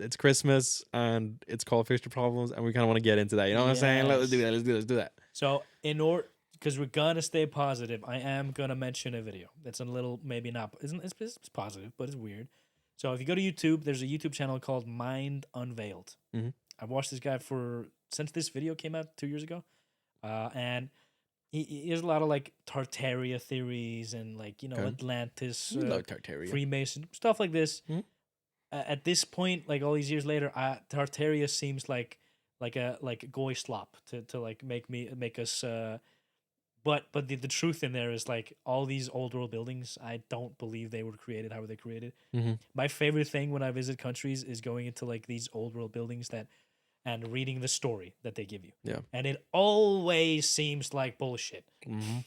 it's Christmas and it's called Future Problems, and we kind of want to get into that. You know what I'm saying? Let's do that. Let's do that. So because we're gonna stay positive, I am gonna mention a video that's a little maybe not isn't it's positive, but it's weird. So if you go to YouTube, there's a YouTube channel called Mind Unveiled. Mhm. I've watched this guy since this video came out 2 years ago, and he has a lot of like Tartaria theories and like Okay. Atlantis, We love Tartaria. Freemason stuff like this. Mhm. At this point, like all these years later, Tartaria seems like a goy slop to like make us. But the truth in there is like all these old world buildings, I don't believe they were created how they created. Mm-hmm. My favorite thing when I visit countries is going into like these old world buildings and reading the story that they give you. Yeah. And it always seems like bullshit. Mm-hmm.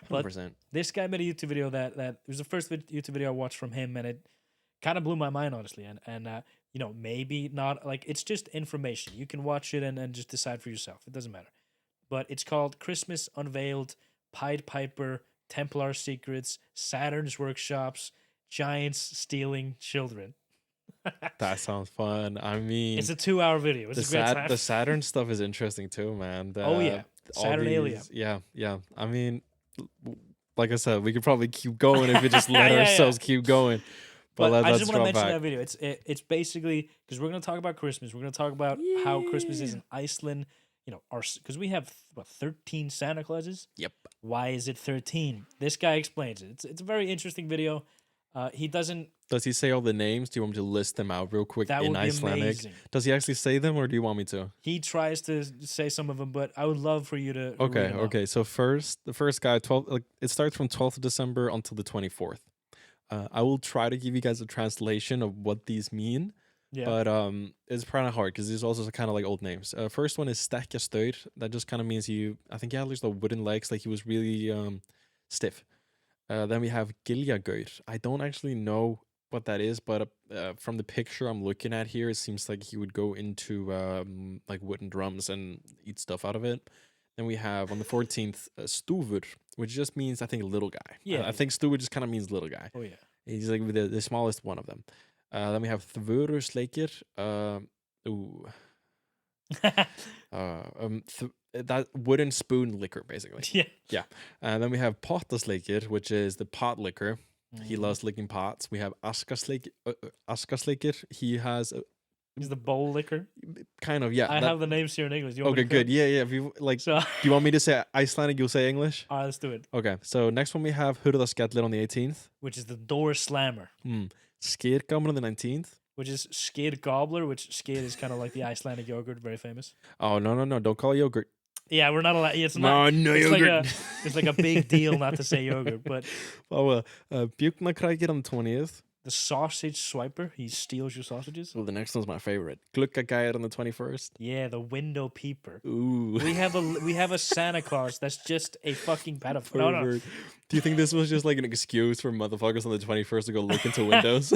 But 100%. this guy made a YouTube video that it was the first YouTube video I watched from him, and it kind of blew my mind, honestly. And maybe not, like, it's just information. You can watch it and just decide for yourself. It doesn't matter. But it's called Christmas Unveiled, Pied Piper, Templar Secrets, Saturn's Workshops, Giants Stealing Children. That sounds fun. I mean, It's a 2-hour video. It's a great time. The Saturn stuff is interesting too, man. Oh, yeah. Saturnalia. Yeah. I mean, like I said, we could probably keep going if we just let ourselves keep going. But let's I just want to mention back. that video. It's basically because we're going to talk about Christmas. We're going to talk about how Christmas is in Iceland. Because we have 13 Santa Clauses. Yep. Why is it 13? This guy explains it. It's a very interesting video. He doesn't. Does he say all the names? Do you want me to list them out real quick That in would be Icelandic? amazing. Does he actually say them, or do you want me to? He tries to say some of them, but I would love for you to. Okay. read them out. Okay. So the first guy, 12. Like it starts from 12th of December until the 24th. I will try to give you guys a translation of what these mean. Yeah. But it's kind of hard because these also kind of like old names. First one is Stekkjastaur. That just kind of means I think he had the wooden legs, like he was really stiff. Then we have Giljagaur. I don't actually know what that is, but from the picture I'm looking at here, it seems like he would go into like wooden drums and eat stuff out of it. Then we have on the 14th Stuvur, which just means I think little guy. Yeah. I think Stuvur just kind of means little guy. Oh yeah. He's like the smallest one of them. Then we have Þvörusleikir. That wooden spoon liquor, basically. Yeah. And then we have Pottasleikir, which is the pot liquor. He loves licking pots. We have Askasleikir. He's the bowl liquor. Kind of, yeah. I have the names here in English. Okay, good. Yeah. If you like, So, do you want me to say Icelandic? You'll say English. all right, let's do it. Okay. So next one we have Hurðaskellir on the 18th. Which is the door slammer. Skýrgamur on the 19th. Which is Skyr Gobbler, which Skyr is kind of like the Icelandic yogurt, very famous. Oh no! Don't call it yogurt. Yeah, we're not allowed. It's not. No it's yogurt. It's like a big deal not to say yogurt, but Bjúknakrækir on the 20th. the sausage swiper, he steals your sausages. Well, the next one's my favorite. Gluggagæir on the 21st. Yeah, the window peeper. Ooh. We have a Santa Claus that's just a fucking pedophile. No. Do you think this was just like an excuse for motherfuckers on the 21st to go look into windows?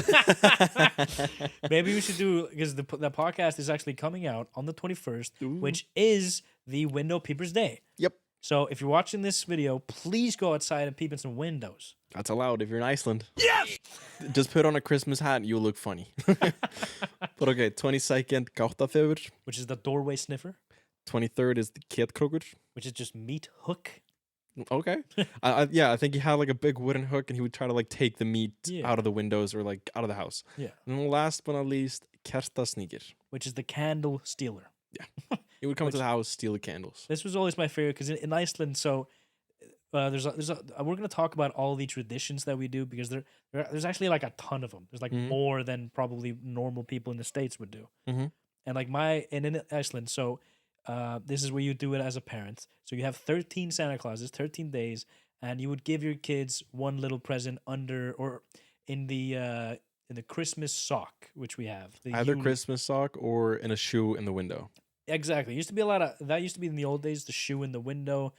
Maybe we should do, because the podcast is actually coming out on the 21st, which is the Window Peepers Day. Yep. So if you're watching this video, please go outside and peep in some windows. That's allowed if you're in Iceland. Yes! Just put on a Christmas hat and you'll look funny. But okay, 22nd, Gáttaþefur. Which is the doorway sniffer. 23rd is the Kjötkrókur. Which is just meat hook. Okay. I think he had like a big wooden hook and he would try to like take the meat out of the windows or like out of the house. Yeah. And last but not least, Kertasníkir. Which is the candle stealer. Yeah. He would come to the house, steal the candles. This was always my favorite because in Iceland, so we're going to talk about all the traditions that we do because there's actually like a ton of them. There's like more than probably normal people in the States would do. Mm-hmm. And like in Iceland, so this is where you do it as a parent. So you have 13 Santa Clauses, 13 days, and you would give your kids one little present under or in the Christmas sock, which we have. Either Christmas sock or in a shoe in the window. Exactly. Used to be that used to be in the old days, the shoe in the window,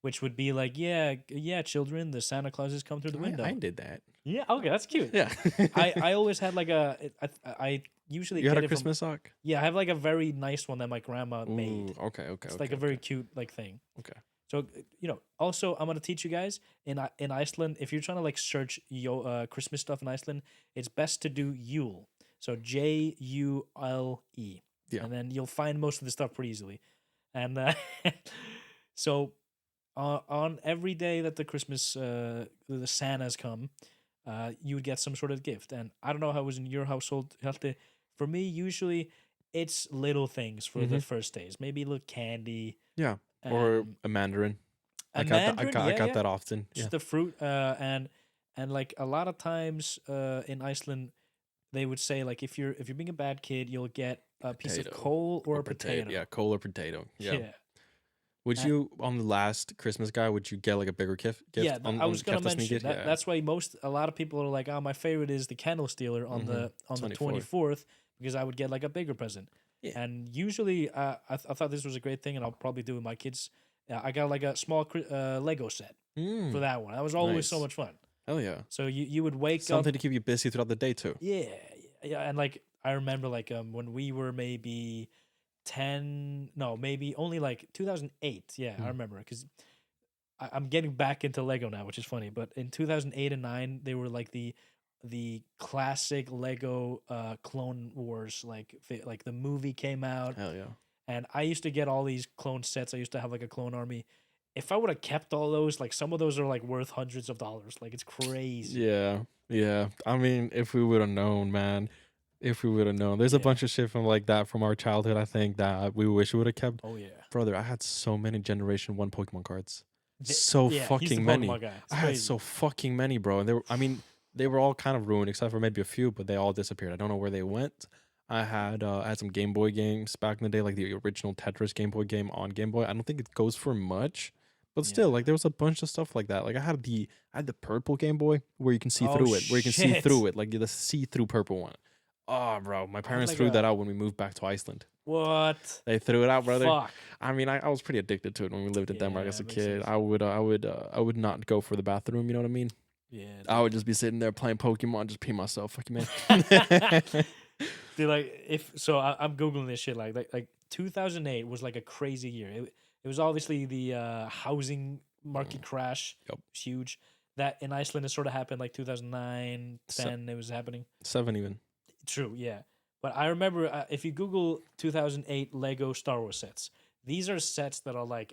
which would be like, yeah, children, the Santa Clauses come through the window. I did that. Yeah, okay, that's cute. Yeah. I always had like I usually You get had a it Christmas sock? Yeah, I have like a very nice one that my grandma made. Okay. It's like a very cute like thing. Okay. So, also I'm going to teach you guys in Iceland, if you're trying to like search Christmas stuff in Iceland, it's best to do Yule. So Jule, Yeah. and then you'll find most of the stuff pretty easily. And so on every day that the Christmas the Santas come, you would get some sort of gift. And I don't know how it was in your household, Hjalti. For me, usually it's little things for the Mm-hmm. first days. Maybe a little candy Yeah. Or and a mandarin. a mandarin. I Yeah, got yeah, that often. Yeah. just the fruit. And like a lot of times in Iceland, they would say like if you're being a bad kid, you'll get a piece of Potato. coal or Or a potato. Yeah, coal or potato. Yeah. Yeah. Would Uh, you on the last Christmas guy? Would you get like a bigger gift? Yeah, I On was gonna Keftas mention Sneakers? that. Yeah. That's why a lot of people are like, "Oh, my favorite is the candle stealer on Mm-hmm. the 24. 24th because I would get like a bigger present." Yeah. And usually, I thought this was a great thing, and I'll probably do with my kids. I got like a small Lego set for that one. That was always so Nice. much fun. Hell yeah. So you would wake Something up, to keep you busy throughout the day too. yeah, yeah, and like I remember like when we were maybe 10, no, maybe only like 2008. Yeah, I Mm. remember because I'm getting back into Lego now, which is funny. But in 2008 and 9, they were like the classic Lego Clone Wars. Like the movie came out, Hell yeah. and I used to get all these clone sets. I used to have like a clone army. If I would have kept all those, like some of those are like worth hundreds of dollars. Like it's crazy. Yeah. Yeah. I mean, if we would have known, man. If we would have known. There's a Yeah. bunch of shit from like that from our childhood, I think, that we wish we would have kept. Oh yeah. Brother, I had so many Generation 1 Pokemon cards. Th- So yeah, he's the fucking many. Pokemon guy. It's I had crazy. so fucking many, bro. And they were all kind of ruined except for maybe a few, but they all disappeared. I don't know where they went. I had some Game Boy games back in the day, like the original Tetris Game Boy game on Game Boy. I don't think it goes for much, but still, Yeah. like there was a bunch of stuff like that. Like I had the purple Game Boy where you can see Oh, through it, where you can see shit. through it, like the see-through purple one. Oh, bro, my parents like threw that a- out when we moved back to Iceland. What? They threw it out, brother. Fuck. I mean, I was pretty addicted to it when we lived in Denmark Yeah, as a makes kid. sense. I would not go for the bathroom. You know what I mean? Yeah. I would just be sitting there playing Pokemon, just pee myself. Fuck you, man. Dude, like I'm googling this shit. Like 2008 was like a crazy year. It was obviously the housing market crash. Yep. It was huge. That in Iceland it sort of happened like 2009, 10. It was happening. 7 even. True, yeah. But I remember if you Google 2008 Lego Star Wars sets, these are sets that are like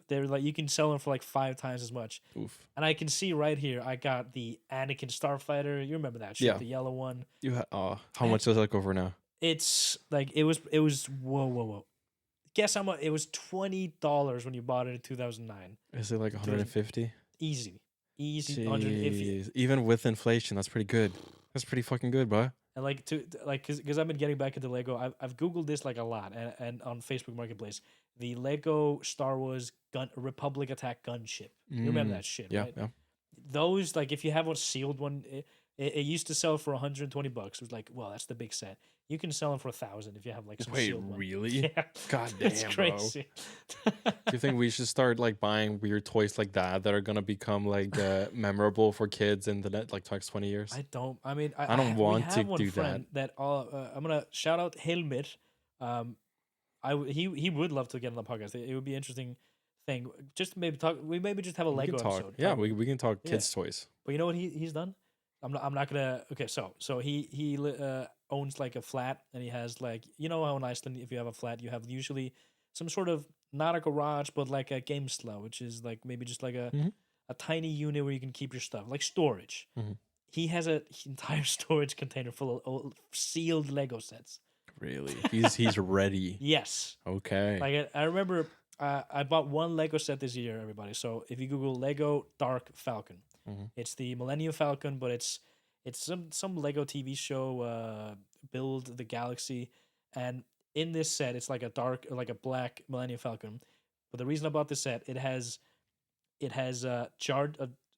they're like you can sell them for like 5 times as much. Oof. And I can see right here, I got the Anakin Starfighter. You remember that shit, Yeah. the yellow one. How much does that go for now? It's like it was whoa. Guess how much? It was $20 when you bought it in 2009. Is it like 150? Easy 150. Jeez. Even with inflation, that's pretty good. That's pretty fucking good, bro. And like because I've been getting back into Lego. I've googled this like a lot and on Facebook Marketplace, the Lego Star Wars Republic Attack gunship. You remember that shit, Yeah, right? yeah. Those like if you have a sealed one, it used to sell for $120. It was like, well, that's the big set. You can sell them for $1,000 if you have like some Wait, sealed one. really? Yeah. God It's damn, bro. crazy. Do you think we should start like buying weird toys like that are gonna become like memorable for kids in the next 20 years? I don't. I mean, I don't we want have to one do friend that. I'm gonna shout out Hilmir. He would love to get on the podcast. It would be an interesting thing. Just maybe talk. We maybe just have a We Lego can talk. episode. Yeah, talk- we can talk Yeah. kids' toys. But you know what he's done? I'm not gonna. Okay, so he owns like a flat, and he has like how in Iceland if you have a flat you have usually some sort of not a garage but like a gamesla, which is like maybe just like Mhm. a tiny unit where you can keep your stuff like storage. Mhm. He has an entire storage container full of sealed Lego sets. Really? He's ready. Yes, Okay. like I remember I bought one Lego set this year, everybody. So if you Google Lego Dark Falcon, Mhm. it's the Millennium Falcon, but it's some Lego TV show, Build the Galaxy, and in this set it's like a black Millennium Falcon. But the reason I bought this set, it has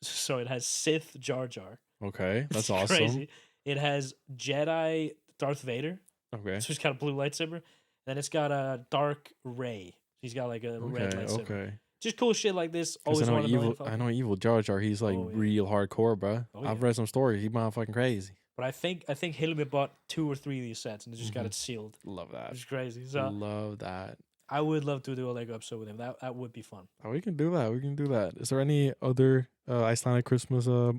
so it has Sith Jar Jar. Okay. That's It's awesome. crazy. It has Jedi Darth Vader. Okay. So he's got a blue lightsaber. Then it's got a dark Ray. He's got like a red Okay. lightsaber. Okay. Just cool shit like this. 'Cause Always wanted a Millennium I Falcon. know evil Jar Jar. He's like Oh, yeah. real hardcore, bro. Oh, I've yeah. read some stories. He motherfucking crazy. But I think Hilmi bought 2 or 3 of these sets and just got Mhm. it sealed, Love that. which is crazy. So Love that. I would love to do a Lego episode with him. That would be fun. Oh, we can do that. We can do that. Is there any other Icelandic Christmas Oh,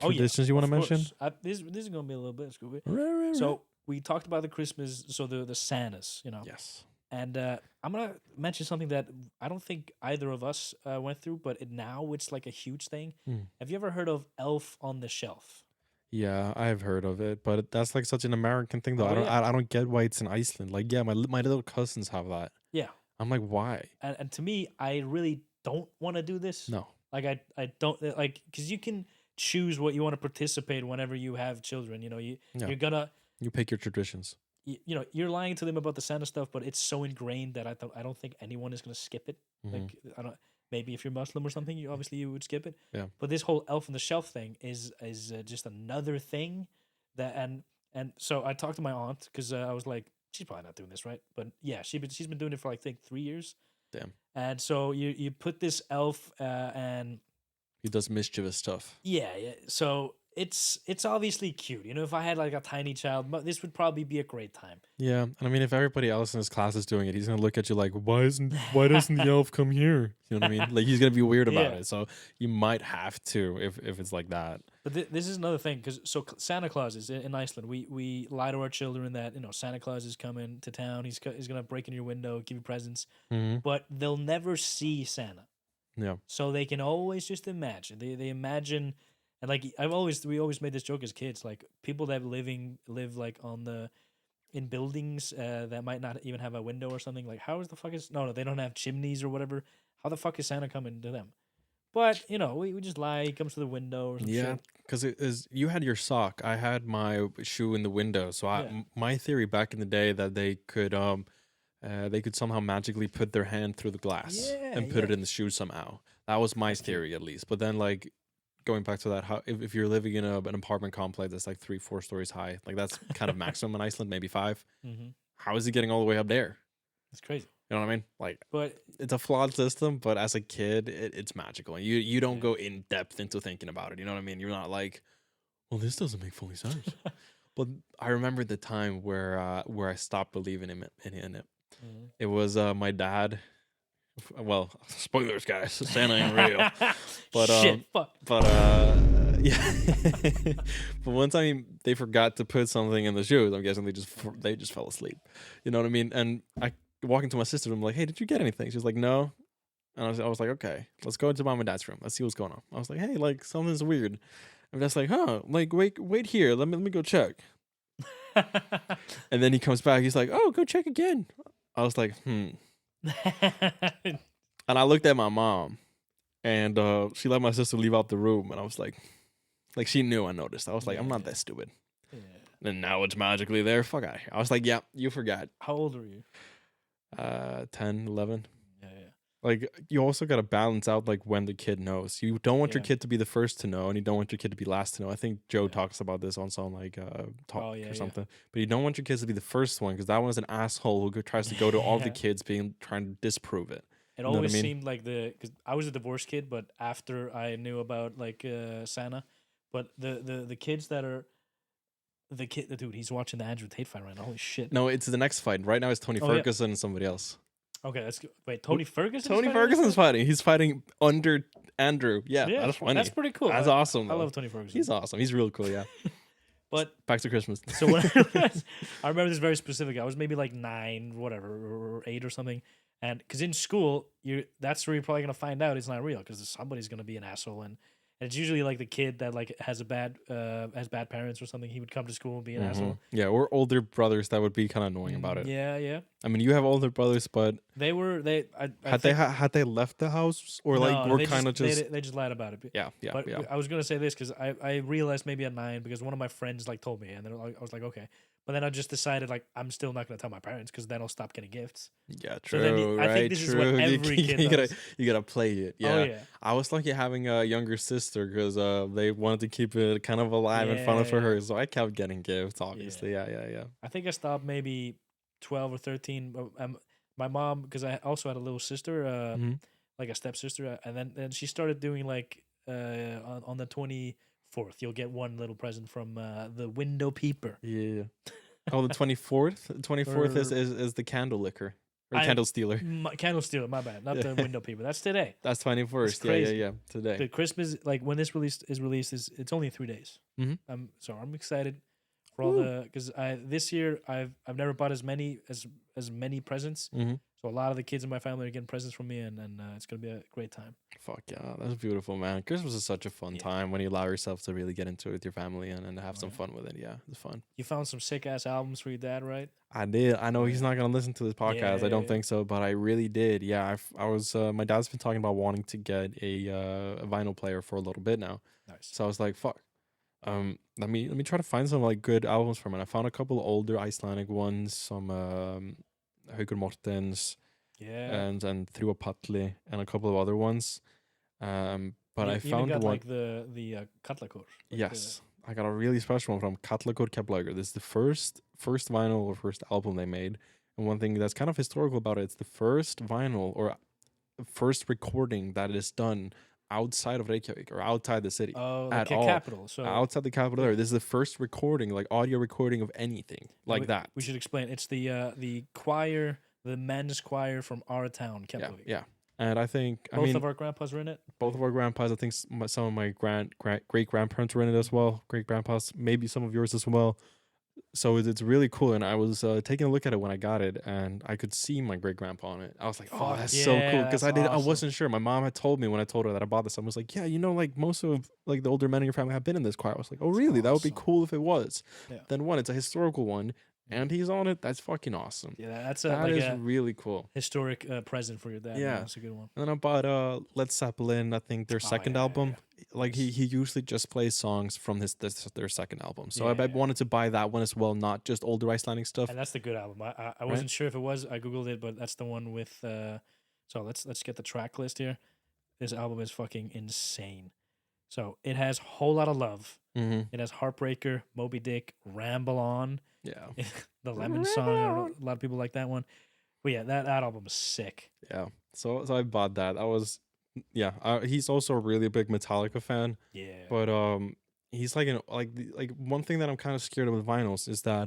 yeah, traditions you want to of mention? course. This is gonna be a little bit, Scooby. Right. So we talked about the Christmas, so the Santas, Yes. and I'm gonna mention something that I don't think either of us went through, but now it's like a huge thing. Hmm. Have you ever heard of Elf on the Shelf? Yeah, I've heard of it, but that's like such an American thing, though. Oh yeah, I don't get why it's in Iceland. Like, yeah, my little cousins have that. yeah. I'm like, why? And to me, I really don't want to do this. No. Like I don't like because you can choose what you want to participate whenever you have children. Yeah. You're gonna You pick your traditions. you're lying to them about the Santa stuff, but it's so ingrained that I don't think anyone is gonna skip it. Mhm. Like I don't. Maybe if you're Muslim or something, you would skip it. Yeah. But this whole Elf on the Shelf thing is just another thing that and so I talked to my aunt because I was like, she's probably not doing this right, but yeah, she's been doing it for like I think 3 years. Damn. And so you put this elf and He does mischievous stuff. yeah. So it's obviously cute. If I had like a tiny child, this would probably be a great time. Yeah, and I mean, if everybody else in his class is doing it, he's gonna look at you like, why doesn't the elf come here? You know what I mean? Like, he's gonna be weird about Yeah. it. So you might have to if it's like that. But this is another thing because Santa Claus is in Iceland. We lie to our children that Santa Claus is coming to town. He's gonna break in your window, give you presents, Mm-hmm. but they'll never see Santa. Yeah. So they can always just imagine. They imagine, and like we always made this joke as kids. Like people that live like in buildings that might not even have a window or something. Like how is the fuck is no they don't have chimneys or whatever. How the fuck is Santa coming to them? But we just lie. He comes to the window or some Yeah, shit. because it is you had your sock. I had my shoe in the window. So Yeah. my theory back in the day that they could somehow magically put their hand through the glass and put it Yeah. in the shoe somehow. That was my That's cute. theory at least. But then like going back to that, how if you're living in an apartment complex that's like 3-4 stories high, like that's kind of maximum in Iceland, maybe 5. Mm-hmm. How is he getting all the way up there? It's crazy. You know what I mean? Like But it's a flawed system, but as a kid, it's magical. And you don't Yeah. go in depth into thinking about it. You know what I mean? You're not like, well, this doesn't make fully sense. But I remember the time where I stopped believing in it. Mhm. It was my dad. Well, spoilers, guys. Santa ain't real. But shit, fuck. But yeah. But one time they forgot to put something in the shoes. I'm guessing they just fell asleep. You know what I mean? And I walk into my sister's room like, hey, did you get anything? She's like, no. And I was like, okay, let's go into mom and dad's room. Let's see what's going on. I was like, hey, like something's weird. And that's like, huh? Like wait here. Let me go check. And then he comes back. He's like, oh, go check again. I was like, And I looked at my mom, and she let my sister leave out the room, and I was like she knew I noticed. I was like, I'm not that stupid. Yeah. And now it's magically there. Fuck out of here. I was like, yeah, you forgot. How old are you? 10, 11. Yeah. Like, you also got to balance out like when the kid knows. You don't want your Yeah. kid to be the first to know, and you don't want your kid to be last to know. I think Joe Yeah. talks about this on some like talk Oh, yeah, or yeah. something. But you don't want your kids to be the first one, because that one's an asshole who tries to go to all the Yeah. kids trying to disprove it. It know what I always mean? seemed like because I was a divorced kid, but after I knew about like Santa, but the kids that are the dude, he's watching the Andrew Tate fight right now. Holy shit! No, it's the next fight. Right now it's Tony Oh, yeah. Ferguson and somebody else. Okay, let's go. Wait, Tony Ferguson. Tony Ferguson's fighting. He's fighting under Andrew. Yeah, Yeah, that's funny. That's pretty cool. That's awesome. I though. love Tony Ferguson. He's awesome. He's real cool. Yeah. But Back to Christmas. so when I remember this very specific. I was maybe like 9, whatever, or 8 or something. And because in school, that's where you're probably gonna find out it's not real because somebody's gonna be an asshole, and it's usually like the kid that like has bad parents or something. He would come to school and be an asshole. Yeah, or older brothers that would be kind of annoying about it. Yeah. I mean, you have older brothers, but They had they left the house or like no, were they kind of just they just lied about it. yeah. But Yeah. I was gonna say this because I realized maybe at 9 because one of my friends like told me, and then I was like okay, but then I just decided like I'm still not gonna tell my parents because then I'll stop getting gifts. Yeah, So true. then I think right, this is true. what every kid does. You gotta play it. Yeah. Oh yeah. I was lucky having a younger sister because they wanted to keep it kind of alive and fun for Yeah. her, so I kept getting gifts. Obviously, yeah. I think I stopped maybe 12 or 13. My mom, because I also had a little sister, Mhm. like a stepsister, and then she started doing like on the 24th, you'll get one little present from the window peeper. Yeah. Oh, the 24th. The 24th Or- is the candle licker or I- candle stealer. Candle stealer, my bad, not the Yeah. window peeper. That's today. That's 21st. That's crazy. Yeah. Today. The Christmas, like when this is released, it's only 3 days. Mhm. So I'm excited. for all the because I this year I've never bought as many presents. Mm-hmm. So a lot of the kids in my family are getting presents from me, and it's gonna be a great time. Fuck yeah, that's beautiful, man. Christmas is such a fun Yeah. time when you allow yourself to really get into it with your family and have Oh, some yeah. fun with it. Yeah, it's fun. You found some sick ass albums for your dad, right? I did. I know he's Yeah. not gonna listen to this podcast. I don't think so, but I really did. Yeah, I was. My dad's been talking about wanting to get a vinyl player for a little bit now. Nice. So I was like, fuck. Let me try to find some like good albums from it. I found a couple older Icelandic ones, some Haukur Mortens Yeah. and Through a Patli and a couple of other ones. But I You even found got one. like the Kallakur. Yes, I got a really special one from Kallakor Keflavíkur. This is the first vinyl or first album they made. And one thing that's kind of historical about it, it's the first vinyl or first recording that is done outside of Reykjavik or outside the city Oh, at the all. capital. So Outside the capital area. This is the first recording, like audio recording of anything like that. we should explain. It's the choir, the men's choir from our town, Yeah, Keflavík. yeah. And I think Both of our grandpas were in it. both of our grandpas. I think some of my great grandparents were in it as well. Great grandpas, maybe some of yours as well. So it's really cool. And I was taking a look at it when I got it, and I could see my great grandpa on it. I was like, "Oh, Fuck that's so cool!" yeah, Because that's I awesome. wasn't sure. My mom had told me when I told her that I bought this. I was like, "Yeah, like most of like the older men in your family have been in this choir." I was like, "Oh, really? That would be awesome. cool if it was." Yeah. Then one, it's a historical one, and he's on it. That's fucking awesome. Yeah, that's That is a really cool. historic present for your dad. Yeah. Man. That's a good one. And then I bought Led Zeppelin, I think their second album. Like he usually just plays songs from their second album. So I wanted to buy that one as well, not just older Icelandic stuff. And that's the good album. I wasn't sure if it was. I googled it, but that's the one with. So let's get the track list here. This album is fucking insane. So it has Whole Lot of Love. Mm-hmm. It has Heartbreaker, Moby Dick, Ramble On. Yeah. The Lemon Song. I don't know, a lot of people like that one. But yeah, that album is sick. Yeah. So I bought that. That was he's also a really big Metallica fan. Yeah. But he's like one thing that I'm kind of scared of with vinyls is that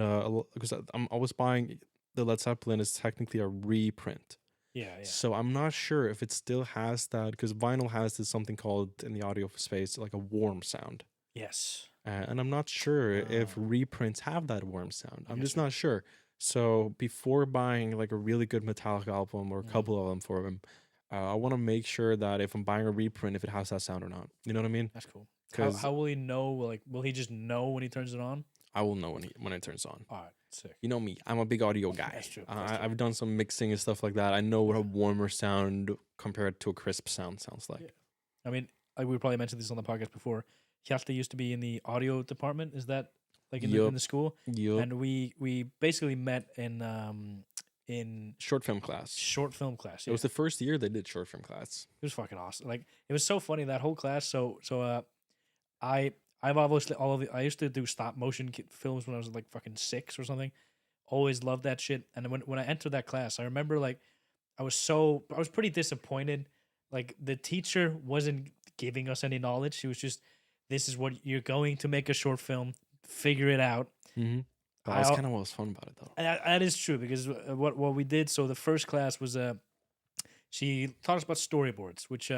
because I was buying the Led Zeppelin is technically a reprint. Yeah. So I'm not sure if it still has that because vinyl has this something called in the audio space like a warm sound. Yes. And I'm not sure if reprints have that warm sound. I'm just you. not sure. So before buying like a really good Metallica album or a couple of them for him, I want to make sure that if I'm buying a reprint, if it has that sound or not. You know what I mean? That's cool. Because how will he know? Like, will he just know when he turns it on? I will know when it turns on. All right, sick. You know me. I'm a big audio guy. That's true. I've done some mixing and stuff like that. I know what a warmer sound compared to a crisp sound sounds like. Yeah. I mean, like we probably mentioned this on the podcast before. Hjalti used to be in the audio department. Is that like in the school? Yep. And we basically met in short film class. Short film class. Yeah. It was the first year they did short film class. It was fucking awesome. Like it was so funny that whole class. So I've obviously I used to do stop motion films when I was like fucking 6 or something. Always loved that shit. And when I entered that class, I remember like I was pretty disappointed. Like the teacher wasn't giving us any knowledge. She was just, this is what you're going to make a short film. Figure it out. Mm-hmm. That's kind of what was fun about it, though. That is true because what we did. So the first class was she taught us about storyboards, which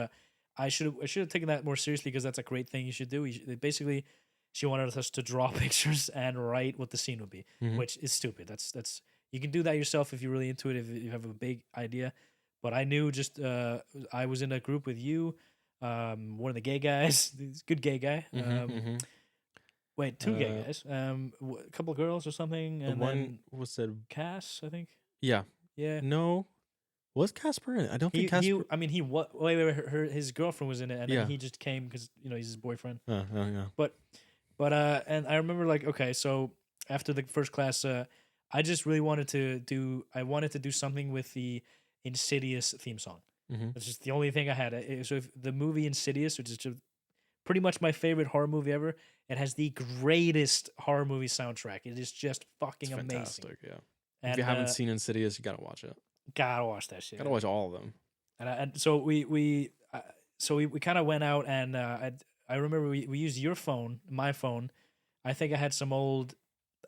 I should have taken that more seriously because that's a great thing you should do. Basically, she wanted us to draw pictures and write what the scene would be, which is stupid. That's you can do that yourself if you're really into it. If you have a big idea, but I knew just I was in a group with you. One of the gay guys, good gay guy. Wait, two gay guys. A couple of girls or something. And one was it Cass, I think. Yeah. Yeah. No. Was Casper in it? I don't think Casper. He wait. His girlfriend was in it, and then he just came because he's his boyfriend. Yeah. But and I remember like okay, so after the first class, I just really wanted to do. I wanted to do something with the Insidious theme song. That's just the only thing I had. So if the movie Insidious, which is just pretty much my favorite horror movie ever, it has the greatest horror movie soundtrack. It is just fucking amazing. Fantastic, yeah. And, if you haven't seen Insidious, you gotta watch it. Gotta watch that shit. Gotta watch all of them. And so we kind of went out and I remember we used your phone, my phone. I think I had some old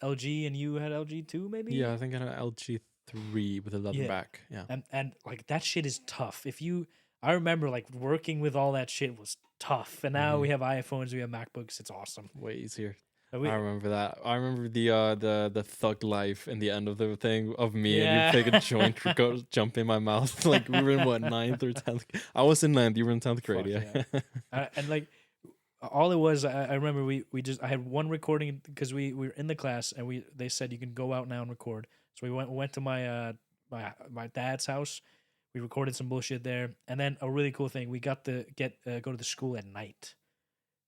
LG and you had LG too, maybe. Yeah, I think I had an LG 3 with a leather back. Yeah, and like that shit is tough. I remember like working with all that shit was tough, and now we have iPhones, we have MacBooks. It's awesome. way easier. I We, remember that. I remember the thug life in the end of the thing of me and you yeah. take a joint go jump in my mouth. Like we were in what, ninth or 10th? I was in ninth, you were in 10th grade, Fuck yeah. yeah. And like all it was, I remember we just I had one recording because we were in the class and they said you can go out now and record. So we went to my dad's house. We recorded some bullshit there, and then a really cool thing, we got to go to the school at night.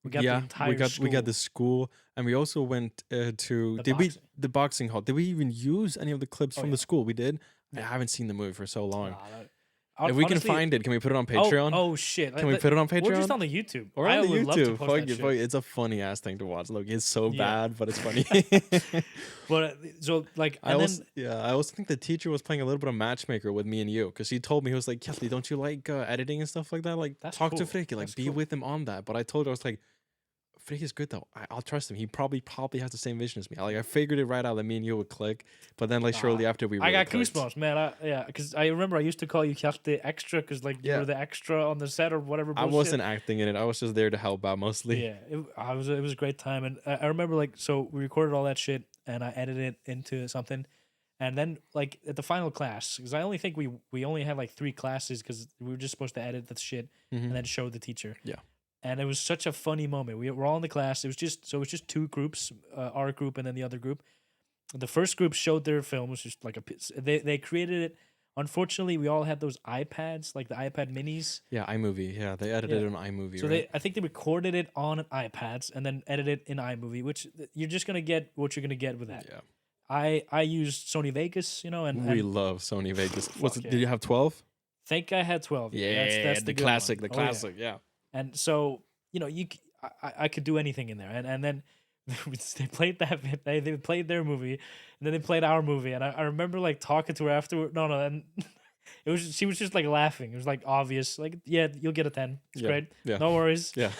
We got the Yeah, we entire got the school, school, and we also went to the did we boxing. the boxing hall. Did we even use any of the clips Oh from the yeah, school? We did. I yeah. haven't seen the movie for so long. Nah, If we can honestly, find it, can we put it on oh Patreon? oh shit, Can we put it on we're just Patreon? on the YouTube. Or on I the would love to YouTube? post Fuck that it, fuck shit. it. It's a funny ass thing to watch. Look, it's so Yeah, bad, but it's funny. but so like, I and also then yeah, I also think the teacher was playing a little bit of matchmaker with me and you because he told me he was like, Hjalti, don't you like editing and stuff like that? Like, that's talk to cool. Frikki, like, That's be cool. with him on that. But I told her I was like, Frikki's good though. I'll trust him. He probably has the same vision as me. Like, I figured it right out that me and you would click. But then like Nah, shortly after we I really got clicked. goosebumps, man. Yeah, because I remember I used to call you Hjalti Extra because like you Yeah, were the extra on the set or whatever I bullshit. wasn't acting in it. I was just there to help out mostly. Yeah, it was a great time, and I remember like so we recorded all that shit and I edited it into something, and then like at the final class because I only think we only had like 3 classes because we were just supposed to edit the shit Hmm. and then show the teacher, Yeah. and it was such a funny moment. We were all in the class. It was just 2 groups, our group and then the other group. The first group showed their film, was just like they created it. Unfortunately, we all had those iPads, like the iPad minis. Yeah, iMovie. Yeah, they edited Yeah. it on iMovie, So right? I think they recorded it on iPads and then edited it in iMovie, which you're just gonna get what you're gonna get with that. Yeah. I used Sony Vegas, We and love Sony Vegas. What's fuck it? Did yeah. you have 12? Think I had 12. Yeah, Yeah, that's the the good one. classic, the Oh yeah. classic. Yeah. And so I could do anything in there, and then they played they played their movie, and then they played our movie, and I remember like talking to her afterward. No, and it was she was just like laughing. It was like obvious, like yeah, you'll get a 10. It's Yeah. great. Yeah. No worries. Yeah.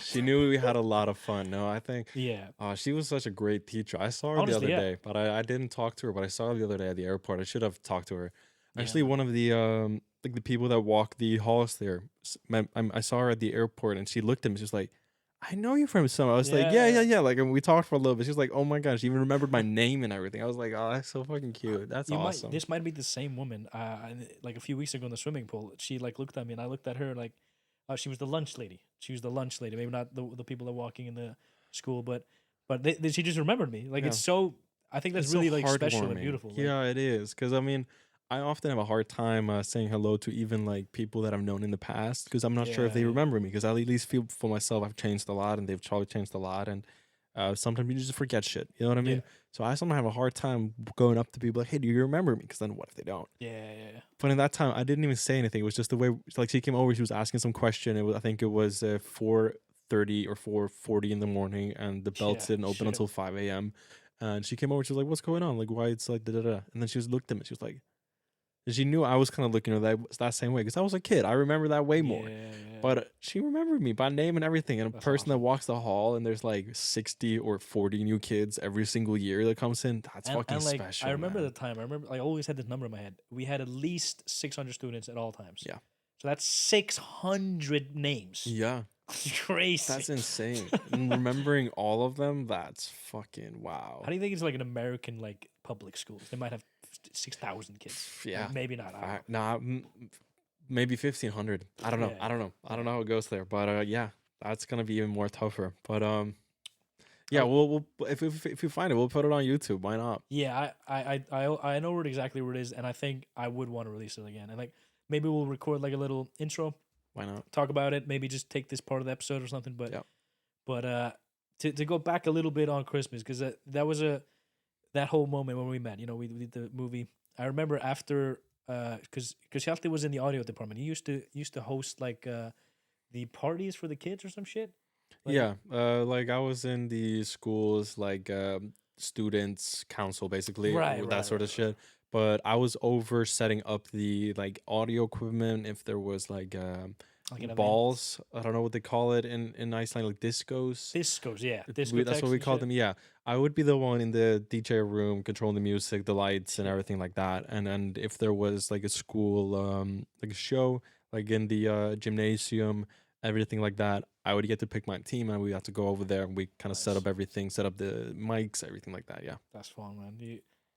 She knew we had a lot of fun. No, I think Yeah, she was such a great teacher. I saw her the honestly, other yeah, day, but I didn't talk to her, but I saw her the other day at the airport. I should have talked to her. yeah, Actually, man. one of the like the people that walk the halls there, I saw her at the airport and she looked at me. She was like, I know you from somewhere. I was like, yeah, yeah, Yeah. yeah. Like, and we talked for a little bit. She was like, oh my gosh, she even remembered my name and everything. I was like, oh, that's so fucking cute. That's You might awesome. this might be the same woman. Like a few weeks ago in the swimming pool, she like looked at me and I looked at her like, she was the lunch lady. She was the lunch lady. Maybe not the people that are walking in the school, but she just remembered me. Like Yeah. it's so. I think that's It's so really like special and heartwarming. beautiful. Like Yeah, it is. Because I mean, I often have a hard time saying hello to even like people that I've known in the past because I'm not sure if yeah, they yeah, remember me. Because I at least feel for myself, I've changed a lot, and they've probably changed a lot, and sometimes you just forget shit. You know what I yeah, mean? So I sometimes have a hard time going up to people like, "Hey, do you remember me?" Because then what if they don't? yeah. But in that time, I didn't even say anything. It was just the way, like, she came over. She was asking some question. It was, I think, it was 4:30 or 4:40 in the morning, and the belts Yeah, didn't open shit. until 5 a.m. And she came over. She was like, "What's going on? Like, why it's like da da da?" And then she just looked at me. She was like, and she knew I was kind of looking at her that same way because I was a kid. I remember that way more. Yeah. But she remembered me by name and everything. And a That's person that awesome. walks the hall and there's like 60 or 40 new kids every single year that comes in, that's fucking And like I special, remember the man. time. I remember I always had this number in my head. We had at least 600 students at all times. Yeah. So that's 600 names. Yeah. Crazy. That's insane. And remembering all of them, that's fucking wow. How do you think it's like an American like public schools? They might have 6,000 kids. Yeah. Maybe not. I don't know. Nah, maybe 1,500. I don't know. Yeah, I don't know. I don't know how it goes there. But yeah, that's gonna be even more tougher. But yeah, Oh, we'll if we find it, we'll put it on YouTube. Why not? yeah. I know exactly where it is, and I think I would want to release it again. And like maybe we'll record like a little intro, Why not? talk about it. Maybe just take this part of the episode or something. Yeah. But to go back a little bit on Christmas because that was that whole moment when we met. We did the movie. I remember after because Hjalti was in the audio department. He used to host like the parties for the kids or some shit. Like Yeah, like I was in the school's like students council basically right, with that right, sort of right, right. shit. But I was over setting up the like audio equipment if there was like Like an event. balls. I don't know what they call it in Iceland, like discos. Discos, yeah, That's what discotheques we and call shit. them. Yeah, I would be the one in the DJ room controlling the music, the lights, and Yeah, everything like that. And if there was like a school like a show, like in the gymnasium, everything like that, I would get to pick my team, and we had to go over there and we kind of set Nice. up everything, set up the mics, everything like that. Yeah. That's fun, man.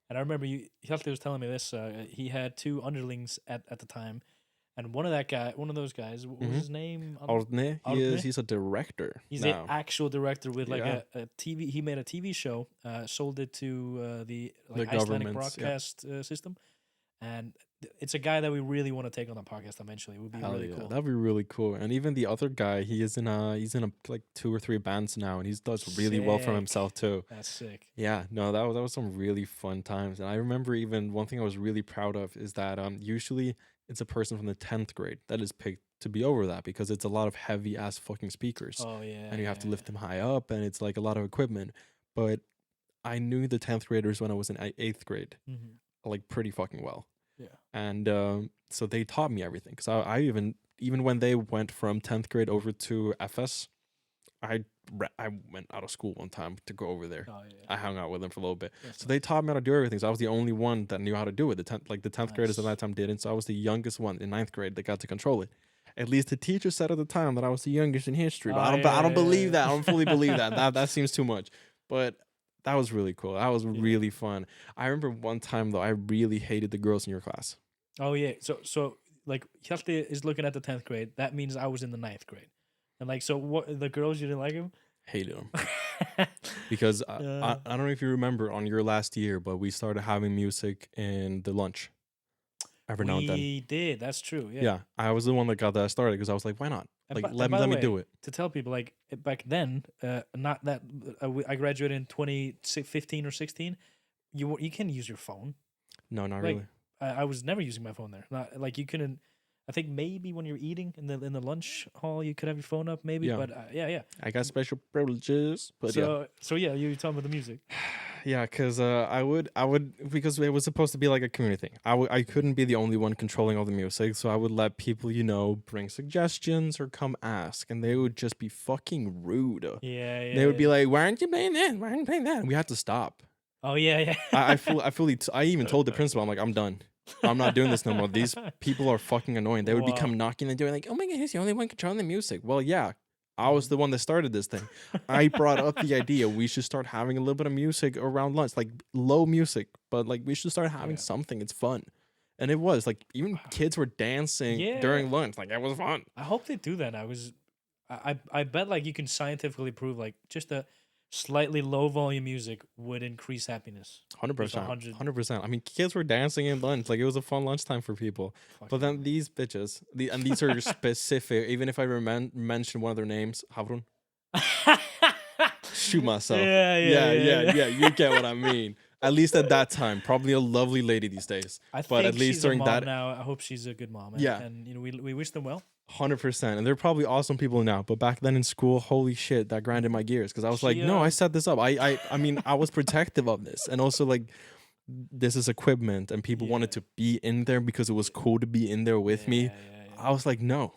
And I remember Hjalti was telling me this. He had two underlings at the time, and one of those guys, what was Mm-hmm. his name? Arne, Árni? he's a director He's the now. actual director with like Yeah. a TV. He made a TV show, sold it to the The Icelandic governments, yeah. broadcast system, and it's a guy that we really want to take on the podcast eventually. It would be Hell really yeah, cool. that'd be really cool. And even the other guy, he's in a like 2 or 3 bands now, and he does really well for Sick. himself too. That's sick. Yeah, no, that was some really fun times. And I remember even one thing I was really proud of is that usually it's a person from the 10th grade that is picked to be over that, because it's a lot of heavy ass fucking speakers. Oh yeah. And you have to yeah, lift them high up, and it's like a lot of equipment. But I knew the 10th graders when I was in 8th grade, yeah. Mhm. like pretty fucking well. Yeah. And so they taught me everything, because I even when they went from 10th grade over to FS, I went out of school one time to go over there. Oh yeah. I hung out with them for a little bit. That's So they taught me how to do everything. So I was the only one that knew how to do it. The 10th graders at Nice. that time didn't. So I was the youngest one in 9th grade that got to control it. At least the teacher said at the time that I was the youngest in history. But Oh, I don't believe yeah. that. I don't fully believe that. That seems too much. But that was really cool. That was really fun. I remember one time though, I really hated the girls in your class. Oh yeah. So like Hjalti is looking at the 10th grade. That means I was in the 9th grade. And like, so what, the girls, you didn't like him? Hated them. Because I don't know if you remember on your last year, but we started having music in the lunch every now and then. We did. That's true. Yeah. Yeah, I was the one that got that started, because I was like, why not? And Like, by- let and by me the let me way, do it. To tell people, like back then, not that I graduated in 2015 or 16. You can use your phone. No, not Like, really. I was never using my phone there. Not like you couldn't. I think maybe when you're eating in the lunch hall, you could have your phone up, maybe. Yeah. But yeah. I got special privileges, but yeah. So yeah, you were talking about the music. Yeah, because I would because it was supposed to be like a community thing. I couldn't be the only one controlling all the music, so I would let people, bring suggestions or come ask, and they would just be fucking rude. Yeah. They would be like, "Why aren't you playing that? Why aren't you playing that?" And we had to stop. Oh yeah. I even told the principal, I'm like, I'm done. I'm not doing this no more. These people are fucking annoying. They would Wow. become knocking the door like, "Oh my god, he's the only one controlling the music." Well, yeah, I was the one that started this thing. I brought up the idea we should start having a little bit of music around lunch, like low music, but like we should start having Yeah. something. It's fun. And it was like even kids were dancing Yeah. during lunch. Like it was fun. I hope they do that now. Because I bet like you can scientifically prove like just a slightly low volume music would increase happiness. 100%. 100. 100%. I mean, kids were dancing in lunch. Like it was a fun lunchtime for people. But then these bitches, and these are specific. Even if I mention one of their names, Havrun, shoot myself. Yeah. You get what I mean. At least at that time, probably a lovely lady these days. I But think at least she's during a mom that, now. I hope she's a good mom. And, Yeah. and we wish them well. 100%. And they're probably awesome people now. But back then in school, holy shit, that grinded my gears, because I was like, no, I set this up. I mean, I was protective of this, and also like, this is equipment, and people wanted to be in there because it was cool to be in there with me. I was like, no.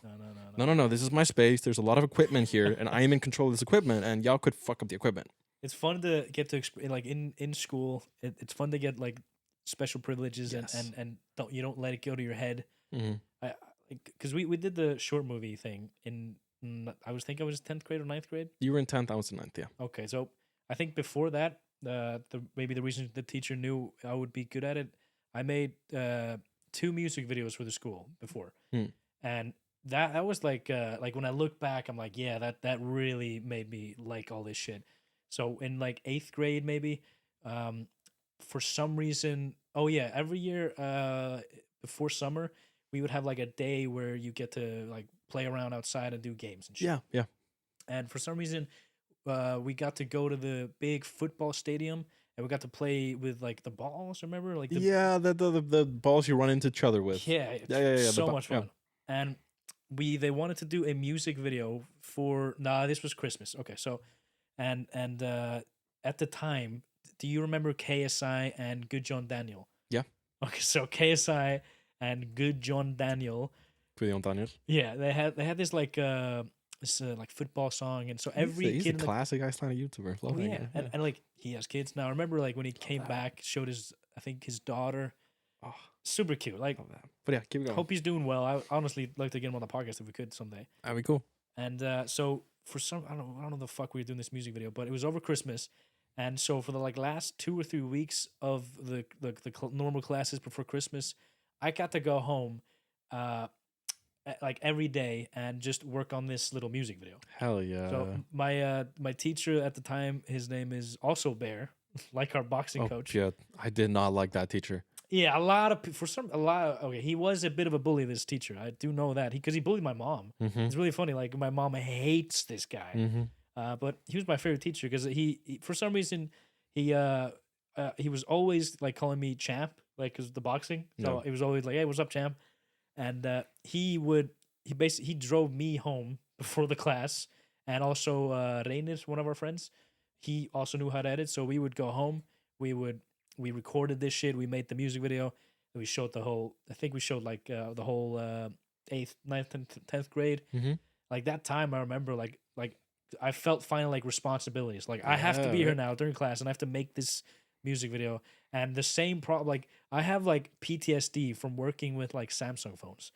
No. This is my space. There's a lot of equipment here, and I am in control of this equipment, and y'all could fuck up the equipment. It's fun to get to like in school. It's fun to get like special privileges Yes. and you don't let it go to your head. Mm-hmm. Because we did the short movie thing I was 10th grade or 9th grade. You were in 10th, I was in 9th, yeah. Okay, so I think before that, maybe the reason the teacher knew I would be good at it, I made 2 music videos for the school before, and that was like when I look back, I'm like, yeah, that really made me like all this shit. So in like 8th grade, maybe, for some reason, every year before summer, we would have like a day where you get to like play around outside and do games and shit. Yeah. And for some reason, we got to go to the big football stadium and we got to play with like the balls. Remember, like the balls you run into each other with. Yeah. So much fun. And they wanted to do a music video for this was Christmas. Okay, so and at the time, do you remember KSI and Good John Daniel? Yeah. Okay, so KSI and Good John Daniel. Good John Daniel. Yeah, they had this like like football song, and so every he's kid a classic Icelandic YouTuber. Love that guy. And like he has kids now. I remember like when he came back, showed I think his daughter. Oh, super cute. Like, love that. But yeah, keep it going. Hope he's doing well. I honestly like to get him on the podcast if we could someday. That'd be cool. And so for some I don't know the fuck we were doing this music video, but it was over Christmas, and so for the like last 2 or 3 weeks of the normal classes before Christmas, I got to go home, uh, like every day and just work on this little music video. Hell So yeah. my teacher at the time, his name is also Bear, like our boxing Oh, coach. shit. I did not like that teacher. Yeah, okay, he was a bit of a bully, this teacher. I do know that because he bullied my mom. Mm-hmm. It's really funny. Like my mom hates this guy, Mm-hmm. but he was my favorite teacher because he for some reason he was always like calling me champ, like because the boxing. So No. he was always like, "Hey, what's up, champ?" And he drove me home before the class, and also Reynir, one of our friends, he also knew how to edit. So we would go home, we recorded this shit, we made the music video, and we showed the whole. I think we showed like the whole eighth, ninth, and 10th grade. Mm-hmm. Like that time, I remember like I felt finally like responsibilities. Like I have to Yeah, be here right. now during class, and I have to make this music video. And the same problem, like I have like PTSD from working with like Samsung phones.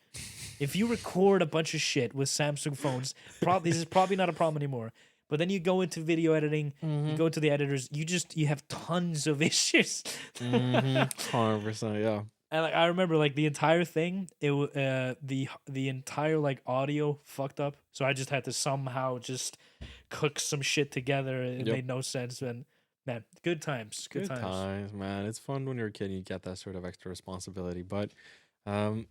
If you record a bunch of shit with Samsung phones, this is probably not a problem anymore. But then you go into video editing, you Mm-hmm. go to the editors, you have tons of issues. Mm-hmm. 100%, yeah. And like I remember like the entire thing, the entire like audio fucked up. So I just had to somehow just cook some shit together. It Yep. made no sense, man. Man, good times, good Good times. times, man. It's fun when you're a kid and you get that sort of extra responsibility. But um,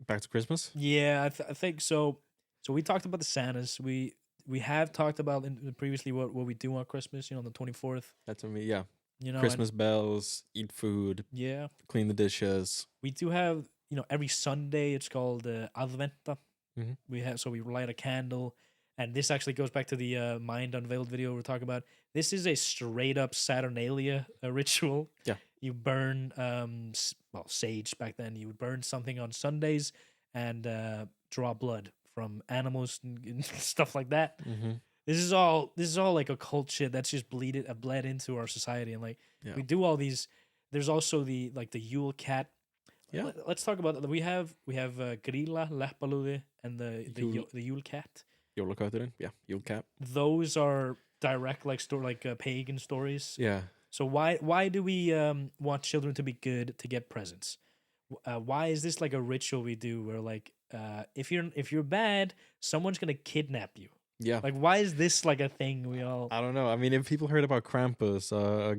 back to Christmas. Yeah, I think so. So we talked about the Santas. We have talked about previously what we do on Christmas. On the 24th. That's what me. Yeah. And Christmas bells, eat food, yeah, clean the dishes. we do have every Sunday. It's called Adventa. Mm-hmm. We light a candle, and this actually goes back to the Mind Unveiled video we're talking about. This is a straight up Saturnalia ritual. Yeah. You burn sage back then. You would burn something on Sundays and draw blood from animals and stuff like that. Mm-hmm. This is all like occult shit that's just bled into our society, and like Yeah. we do all these. There's also the Yule cat. Yeah. Let's talk about that. We have Grilla, Leppalúði, and the Yule cat. Jólakötturinn. Yeah. Yule cat. Those are direct pagan stories. Yeah. So why do we want children to be good to get presents? Why is this like a ritual we do where like if you're bad, someone's gonna kidnap you? Yeah. Like why is this like a thing we all? I don't know. I mean, if people heard about Krampus,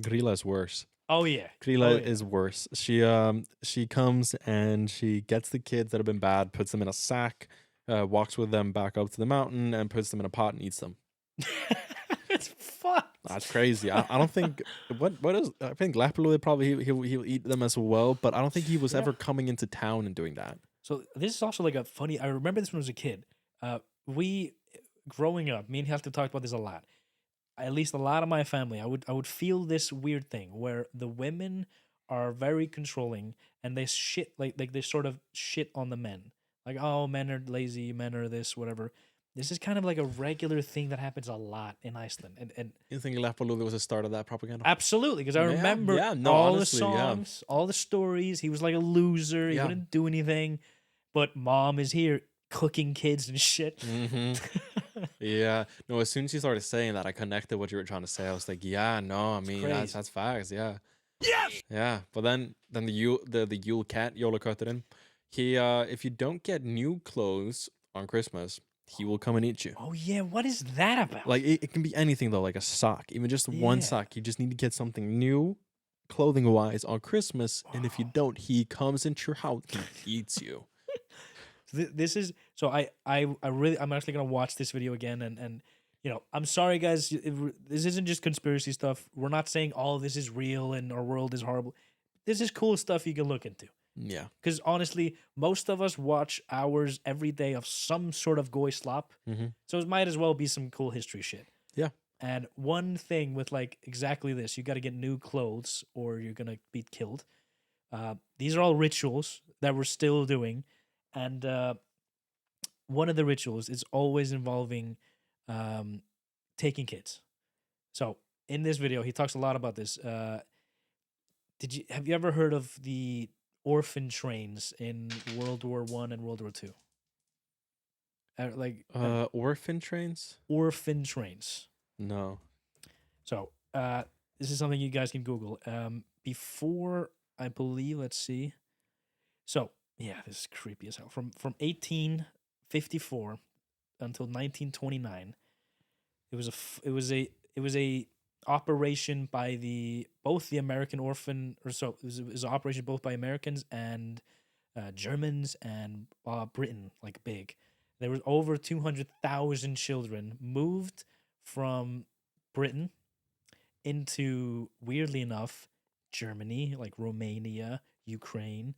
Grilla is worse. Oh yeah, Grilla Oh, yeah. is worse. She comes and she gets the kids that have been bad, puts them in a sack, walks with them back up to the mountain, and puts them in a pot and eats them. It's fucked. That's crazy. I don't think what is. I think Lapaloo probably he'll eat them as well, but I don't think he was Yeah. ever coming into town and doing that. So this is also like a funny. I remember this when I was a kid. We growing up, me and Hjalti talked about this a lot. At least a lot of my family, I would feel this weird thing where the women are very controlling and they shit like they sort of shit on the men. Like, oh, men are lazy, men are this, whatever. This is kind of like a regular thing that happens a lot in Iceland, and You think Lapaloo was the start of that propaganda? absolutely, because I Yeah, remember yeah, no, all honestly, the yeah. songs, all the stories. He was like a loser. He Yeah. wouldn't do anything, but mom is here cooking kids and shit. Mm-hmm. Yeah. No, as soon as you started saying that, I connected what you were trying to say. I was like, yeah, no, I mean crazy. that's facts, yeah. Yes. Yeah. But then the Yule cat, Jólakötturinn, he if you don't get new clothes on Christmas, he will come and eat you. Oh yeah, what is that about? Like it can be anything though, like a sock, even just one Yeah. sock. You just need to get something new, clothing wise, on Christmas. And if you Wow. don't, he comes into your house and eats you. This is so I'm actually gonna watch this video again and I'm sorry guys, this isn't just conspiracy stuff. We're not saying all of this is real and our world is horrible. This is cool stuff you can look into. Yeah. Because honestly, most of us watch hours every day of some sort of goy slop. Mm-hmm. So it might as well be some cool history shit. Yeah. And one thing with like exactly this, you got to get new clothes or you're going to be killed. These are all rituals that we're still doing. And one of the rituals is always involving taking kids. So in this video, he talks a lot about this. Have you ever heard of the orphan trains in World War I and World War II? Orphan trains? orphan trains. No. So this is something you guys can Google. Before, I believe, let's see. So yeah, this is creepy as hell. From 1854 until 1929, it was a operation by both the American orphan, or so it was an operation both by Americans and Germans and Britain, like big. There was over 200,000 children moved from Britain into, weirdly enough, Germany, like Romania, Ukraine,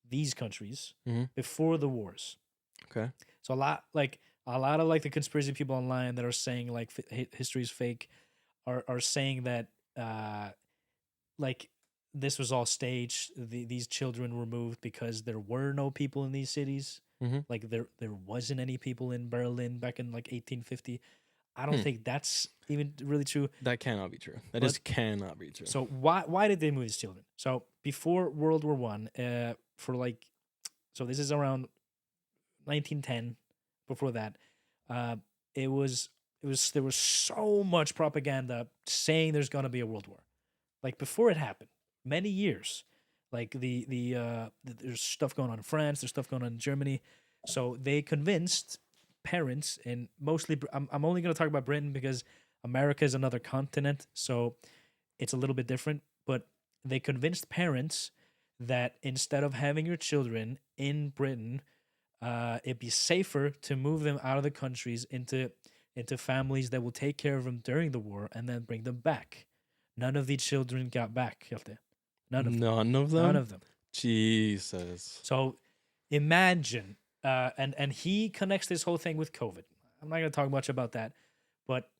these countries Mhm. before the wars. Okay. So a lot of like the conspiracy people online that are saying like history is fake are saying that like this was all staged. These children were moved because there were no people in these cities. Mhm. Like there wasn't any people in Berlin back in like 1850. I don't Hmm. think that's even really true. That cannot be true. That But- just cannot be true. So why did they move these children? So before World War One, for like, so this is around 1910. Before that, it was there was so much propaganda saying there's gonna be a world war. Like before it happened, many years. Like there's stuff going on in France, there's stuff going on in Germany. So they convinced parents, and mostly I'm only gonna talk about Britain because America is another continent, so it's a little bit different. But they convinced parents that instead of having your children in Britain, it'd be safer to move them out of the countries into families that will take care of them during the war and then bring them back. None of these children got back, Hjalti. None of them. None of them? None of them. Jesus. So imagine, and he connects this whole thing with COVID. I'm not going to talk much about that, but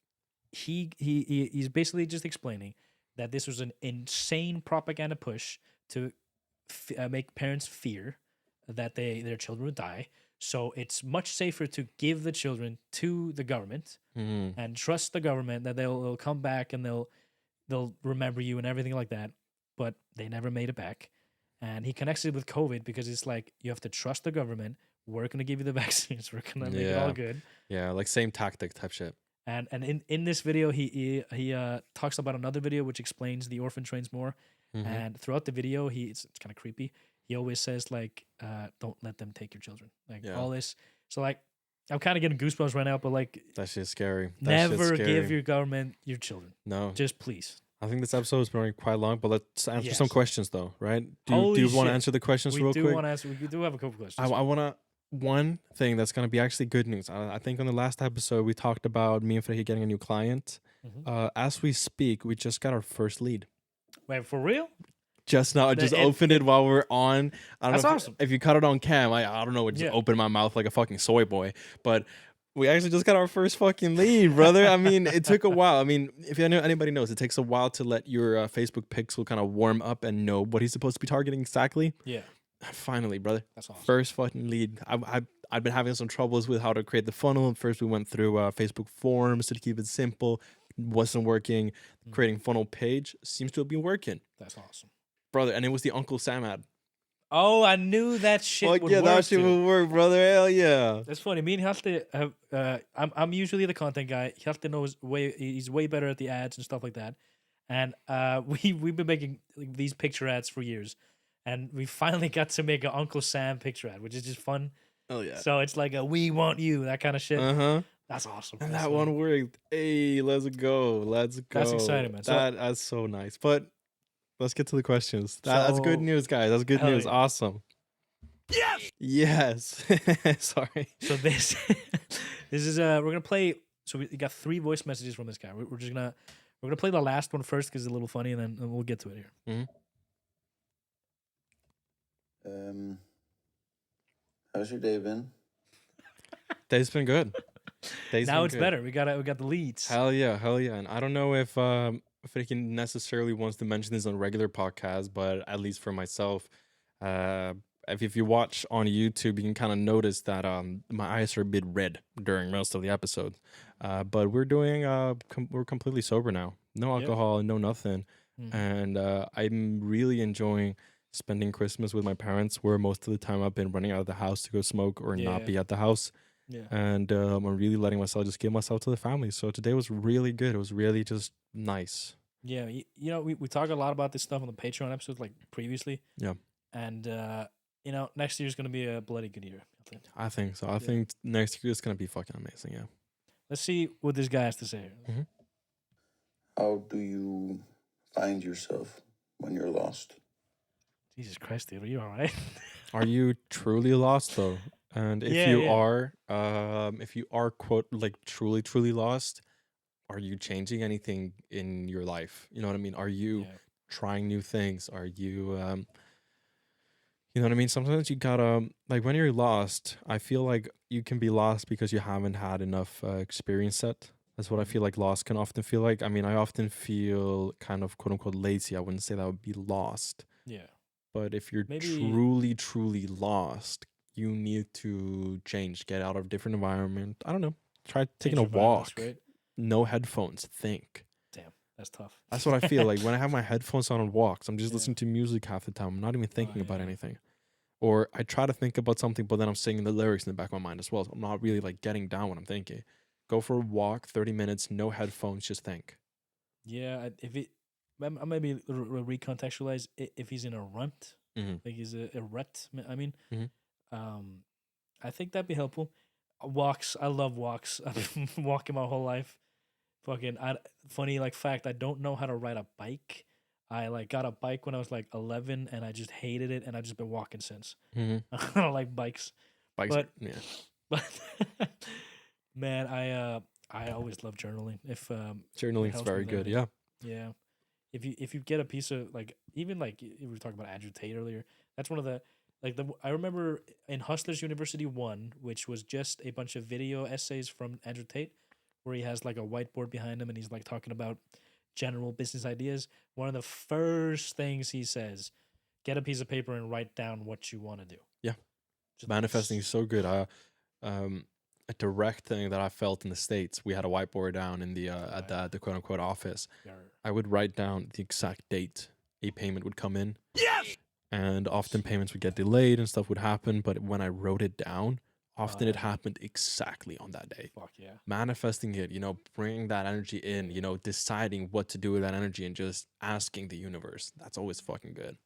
he's basically just explaining that this was an insane propaganda push to make parents fear that their children would die. So it's much safer to give the children to the government Mhm. and trust the government that they'll come back and they'll remember you and everything like that. But they never made it back. And he connects it with COVID because it's like you have to trust the government. We're gonna give you the vaccines. We're gonna make it all Yeah. good. Yeah, like same tactic type shit. And in this video, he talks about another video which explains the orphan trains more. Mhm. And throughout the video, it's kind of creepy. He always says like, "Don't let them take your children." Like Yeah. all this. So like, I'm kind of getting goosebumps right now. But like, That shit's scary. That shit's never scary. give your government your children. No. Just please. I think this episode is running quite long, but let's answer some Yes. questions though, right? Do Holy you want to shit. answer the questions We real do quick? want to answer. We do have a couple questions. I want to. One thing that's going to be actually good news. I think on the last episode, we talked about me and Frikki getting a new client. Mhm. As we speak, we just got our first lead. Wait, for real? Just now, I just opened it while we're on. I don't That's know awesome. if you cut it on cam. I don't know. It just Yeah. opened my mouth like a fucking soy boy. But we actually just got our first fucking lead, brother. I mean, it took a while. I mean, if anybody knows, it takes a while to let your Facebook pixel kind of warm up and know what he's supposed to be targeting exactly. Yeah, Finally, brother. that's awesome. First fucking lead. I've been having some troubles with how to create the funnel. First, we went through Facebook forums to keep it simple. Wasn't working. Creating funnel page seems to have been working, That's awesome. brother. And it was the Uncle Sam ad. Oh, I knew that shit Fuck would yeah, work. that shit Dude. would work, brother. Hell yeah. That's funny. Me and Hjalti have. I'm usually the content guy. Hjalti knows he's way better at the ads and stuff like that. And we've been making like, these picture ads for years, and we finally got to make an Uncle Sam picture ad, which is just fun. Oh yeah. So it's like a "We want you" that kind of shit. Uh-huh. That's awesome. And That's that funny. one worked. Hey, let's go. Let's go. That's exciting, man. So- That's so nice. But let's get to the questions. That's good So- news, guys. That's good Hell news. yeah. Awesome. Yes. Sorry. So this this is we're gonna play. So we got 3 voice messages from this guy. We're just gonna play the last one first because it's a little funny, and then we'll get to it here. How's your day been? Day's been good. Now it's better. We got the leads. Hell yeah, hell yeah. And I don't know if Frikki necessarily wants to mention this on regular podcasts, but at least for myself, if you watch on YouTube, you can kind of notice that my eyes are a bit red during most of the episodes. But we're doing we're completely sober now. No Yep. alcohol, no nothing. Mhm. And I'm really enjoying spending Christmas with my parents, where most of the time I've been running out of the house to go smoke or Yeah. not be at the house. Yeah. and I'm really letting myself just give myself to the family. So today was really good. It was really just nice. Yeah. We talk a lot about this stuff on the Patreon episodes, like previously. Yeah. And, next year's going to be a bloody good year. I think so. I Yeah. think next year is gonna be fucking amazing. Yeah. Let's see what this guy has to say. Mhm. How do you find yourself when you're lost? Jesus Christ, dude. Are you all right? Are you truly lost though? And if Yeah, you yeah. are quote like truly lost, are you changing anything in your life? You know what I mean? Are you Yeah. trying new things? Are you you know what I mean? Sometimes you gotta like when you're lost, I feel like you can be lost because you haven't had enough experience yet. That's what I Mhm. feel like lost can often feel like. I mean, I often feel kind of quote unquote lazy. I wouldn't say that would be lost. Yeah. But if you're Maybe truly lost, you need to change, get out of a different environment. I don't know. Try taking change a your environments, walk. right? No headphones. Think. Damn, that's tough. That's what I feel like when I have my headphones on walks. I'm just Yeah. listening to music half the time. I'm not even thinking about yeah. anything. Or I try to think about something, but then I'm singing the lyrics in the back of my mind as well. So I'm not really like getting down what I'm thinking. Go for a walk, 30 minutes, no headphones, just think. Yeah, if it, I maybe recontextualize if he's in a rut, Mm-hmm. like he's a rut. I mean, Mhm. um, I think that'd be helpful. Walks, I love walks. I've been walking my whole life. Fucking, funny like fact, I don't know how to ride a bike. I like got a bike when I was like 11, and I just hated it, and I've just been walking since. Mm-hmm. I don't like bikes, Bikes are, but yeah. but man, I always love journaling. If it Journaling's helps me very with good. everything. Yeah. Yeah, if you get a piece of like even like we were talking about Andrew Tate earlier, that's one of the I remember in Hustlers University 1, which was just a bunch of video essays from Andrew Tate, where he has like a whiteboard behind him and he's like talking about general business ideas. One of the first things he says, get a piece of paper and write down what you want to do. Yeah. Just Manifesting is so good. Um a direct thing that I felt in the States, we had a whiteboard down in the at the quote unquote office. I would write down the exact date a payment would come in. Yes. And often payments would get delayed and stuff would happen. But when I wrote it down, often it yeah. happened exactly on that day. Fuck yeah. Manifesting it, bringing that energy in, deciding what to do with that energy and just asking the universe. That's always fucking good.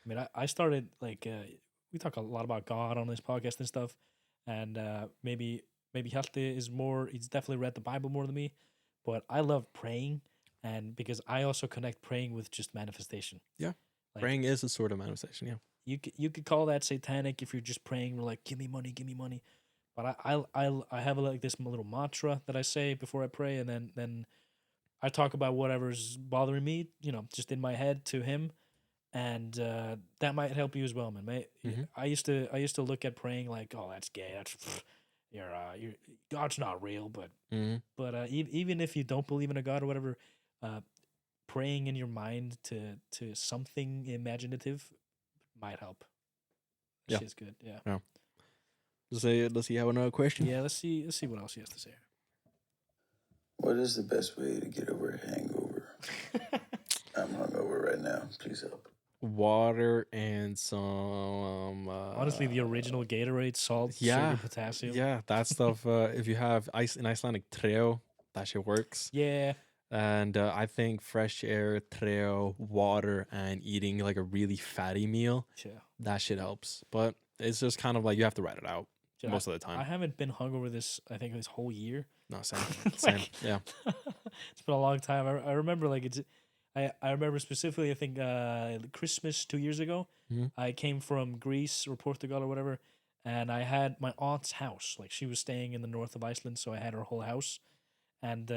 I mean, I started like we talk a lot about God on this podcast and stuff, and maybe Hjalti is more. He's definitely read the Bible more than me, but I love praying, and because I also connect praying with just manifestation. Yeah. Like, Praying is a sort of manifestation. Yeah. you could call that satanic if you're just praying. We're like, give me money, give me money. But I have like this little mantra that I say before I pray, and then I talk about whatever's bothering me, just in my head to him, and that might help you as well, man. Mhm. I used to look at praying like, oh, that's gay. That's you're God's not real, but Mm-hmm. even if you don't believe in a God or whatever, uh, praying in your mind to something imaginative might help. Yeah. Shit's good. Yeah. Yeah. Does he have another question? Yeah. Let's see what else he has to say. What is the best way to get over a hangover? I'm hungover right now. Please help. Water and some Honestly, the original Gatorade, salt, yeah, sugar, potassium. yeah, that stuff. If you have in Icelandic treo, that shit works. Yeah. And I think fresh air, treo, water, and eating like a really fatty meal, Yeah. that shit helps. But it's just kind of like you have to write it out Dude, most of the I time. haven't been hungover I think this whole year. No, same, Like, same, yeah. It's been a long time. I remember like I remember specifically I think Christmas 2 years ago. Mhm. I came from Greece or Portugal or whatever, and I had my aunt's house. Like she was staying in the north of Iceland, so I had her whole house, and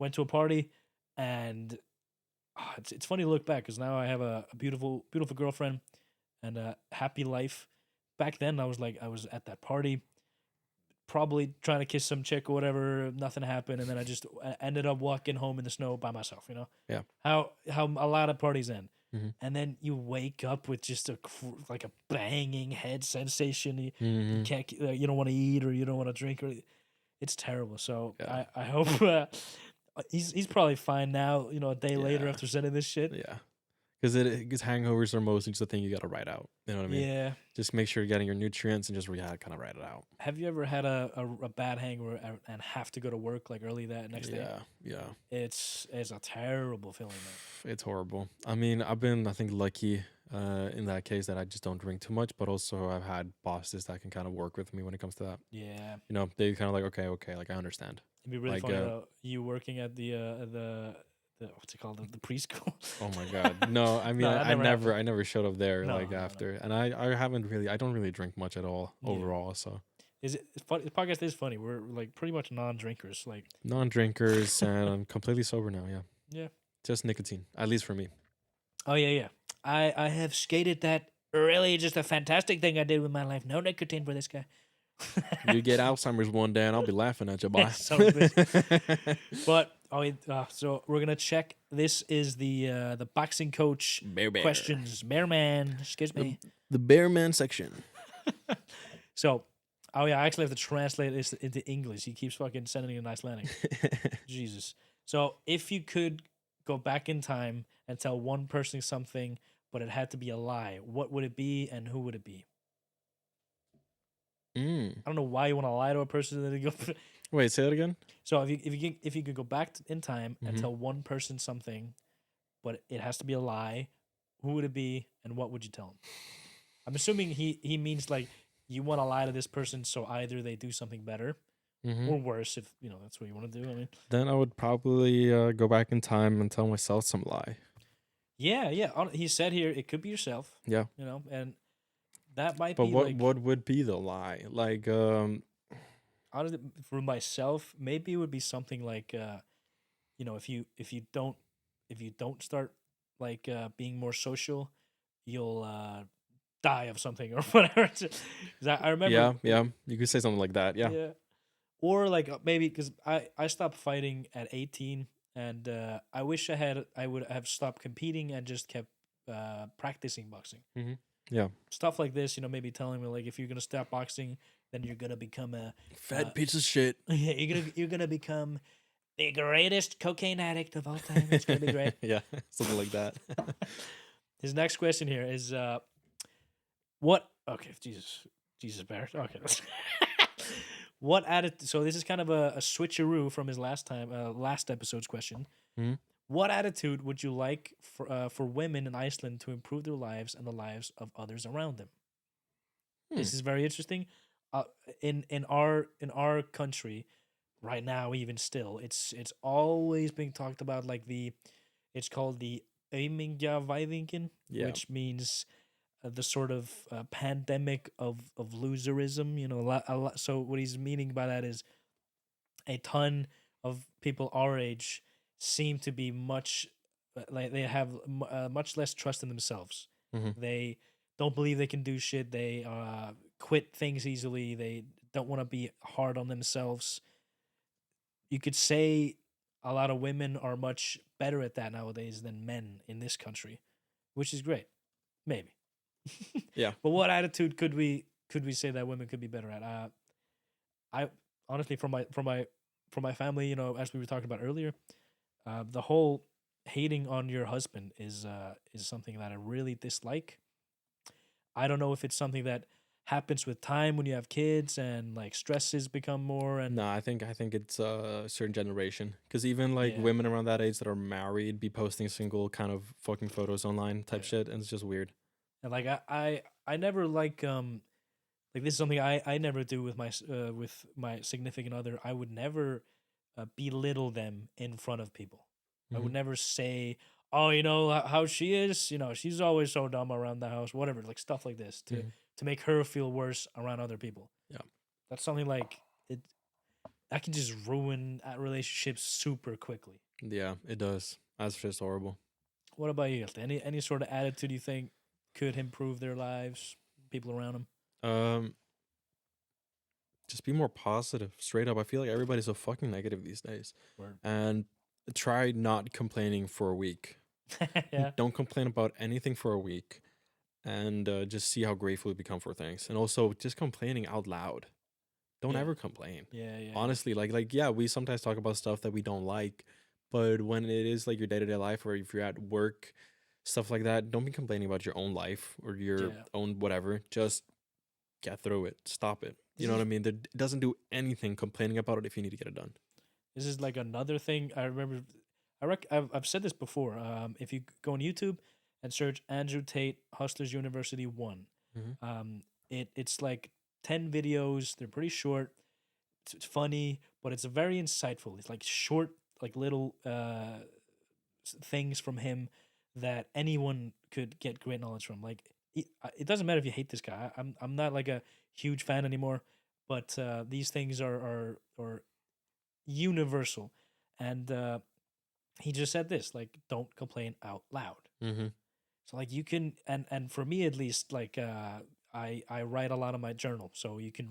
went to a party, and it's funny to look back because now I have a beautiful girlfriend and a happy life. Back then I was at that party probably trying to kiss some chick or whatever. Nothing happened, and then I just ended up walking home in the snow by myself. Yeah. How a lot of parties end, Mhm. and then you wake up with just like a banging head sensation. You Mhm. can't, you don't want to eat or you don't want to drink or it's terrible. So Yeah. I hope he's probably fine now. A day later Yeah. after sending this shit. Yeah, because hangovers are mostly just a thing you got to write out. You know what I mean? Yeah. Just make sure you're getting your nutrients and just kind of write it out. Have you ever had a bad hangover and have to go to work like early that next day? Yeah. It's a terrible feeling, man. It's horrible. I mean, I've been, I think, lucky in that case that I just don't drink too much, but also I've had bosses that can kind of work with me when it comes to that. Yeah. You know, they kind of like, okay, like I understand. It'd be really Like, funny though, you working at the what's it called, the preschool. oh my god, no! I mean, No, that I never happened. I never showed up there No, like no, no. after, and I haven't really, I don't really drink much at all Yeah. overall. So Is it? It's funny, the podcast is funny. We're like pretty much non-drinkers. Like, non-drinkers, and I'm completely sober now. Yeah, yeah. just nicotine, at least for me. Oh yeah. I have skated that. Really, just a fantastic thing I did with my life. No nicotine for this guy. You get Alzheimer's one day, and I'll be laughing at you, boy. So but so we're gonna check. This is the boxing coach Bear. questions. Bear man, excuse me. The bear man section. So, I actually have to translate this into English. He keeps fucking sending in Icelandic. Jesus. So, if you could go back in time and tell one person something, but it had to be a lie, what would it be and who would it be? I don't know why you want to lie to a person. Then go. Wait, say that again. So if you could go back in time and tell one person something, but it has to be a lie, who would it be and what would you tell him? I'm assuming he means like you want to lie to this person so either they do something better or worse if that's what you want to do. I mean, then I would probably go back in time and tell myself some lie. Yeah. He said here it could be yourself. Yeah. And that might But be what would be the lie? Like honestly, for myself, maybe it would be something like if you don't start like being more social, you'll die of something or whatever. 'Cause I remember. Yeah. You could say something like that. Yeah. Or like maybe because I stopped fighting at 18, and I wish I would have stopped competing and just kept practicing boxing. Yeah. Stuff like this, maybe telling me like if you're gonna stop boxing, then you're gonna become a Fat piece of shit. yeah, you're gonna become the greatest cocaine addict of all time. It's gonna be great. Yeah, something like that. His next question here is what? Okay, Jesus Barrett. Okay, what attitude? So this is kind of a switcheroo from his last episode's question. Mhm. What attitude would you like for women in Iceland to improve their lives and the lives of others around them? This is very interesting. In our country right now, even still, it's always being talked about like it's called the aumingjavæðingin, Yeah. which means the sort of pandemic of loserism. A lot. So what he's meaning by that is a ton of people our age seem to be much like they have much less trust in themselves. Mhm. They don't believe they can do shit. They quit things easily. They don't want to be hard on themselves. You could say a lot of women are much better at that nowadays than men in this country, which is great. Maybe. Yeah. But what attitude could we say that women could be better at? I honestly, from my family, as we were talking about earlier, the whole hating on your husband is something that I really dislike. I don't know if it's something that happens with time when you have kids and like stresses become more and No, I think it's a certain generation because even like Yeah. women around that age that are married be posting single kind of fucking photos online type shit, and it's just weird. and like I never like this is something I never do with my significant other. I would never belittle them in front of people. I would never say, "Oh, how she is. She's always so dumb around the house." Whatever, like stuff like this to make her feel worse around other people. Yeah. That's something like it. That can just ruin relationships super quickly. Yeah, it does. That's just horrible. What about you, Hjalti? Any sort of attitude you think could improve their lives, people around them? Just be more positive. Straight up, I feel like everybody's so fucking negative these days. Word. And try not complaining for a week. Yeah. Don't complain about anything for a week, and just see how grateful you become for things. And also, just complaining out loud. Don't Yeah. ever complain. Yeah. Honestly, like yeah, we sometimes talk about stuff that we don't like, but when it is like your day-to-day life, or if you're at work, stuff like that. Don't be complaining about your own life or your Yeah. own whatever. Just get through it. Stop it. You This know what I is mean? It doesn't do anything complaining about it if you need to get it done. this is like another thing. I remember I've said this before. If you go on YouTube and search Andrew Tate Hustlers University 1, Mm-hmm. it's like 10 videos. They're pretty short. It's funny, but it's very insightful. It's like short, like little things from him that anyone could get great knowledge from. Like it doesn't matter if you hate this guy. I'm not like a huge fan anymore, but these things are universal, and he just said this, like, don't complain out loud. Mm-hmm. So like you can, and for me at least, like I write a lot of my journal, so you can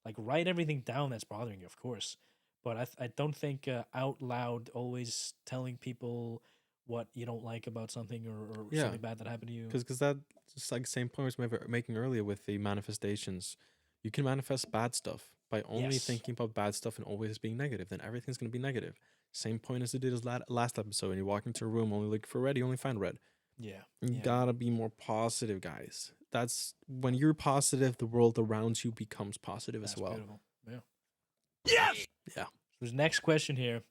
like write everything down that's bothering you, of course. But I don't think out loud always telling people what you don't like about something, or Yeah, something bad that happened to you. because that's just like same point we were making earlier with the manifestations. You can manifest bad stuff by only Yes. thinking about bad stuff and always being negative. Then everything's gonna be negative. Same point as it did as last episode. When you walk into a room, only look for red, you only find red. Yeah. You Yeah. gotta be more positive, guys. That's when you're positive, the world around you becomes positive That's as well. beautiful. Yeah. Yes. Yeah. There's next question here.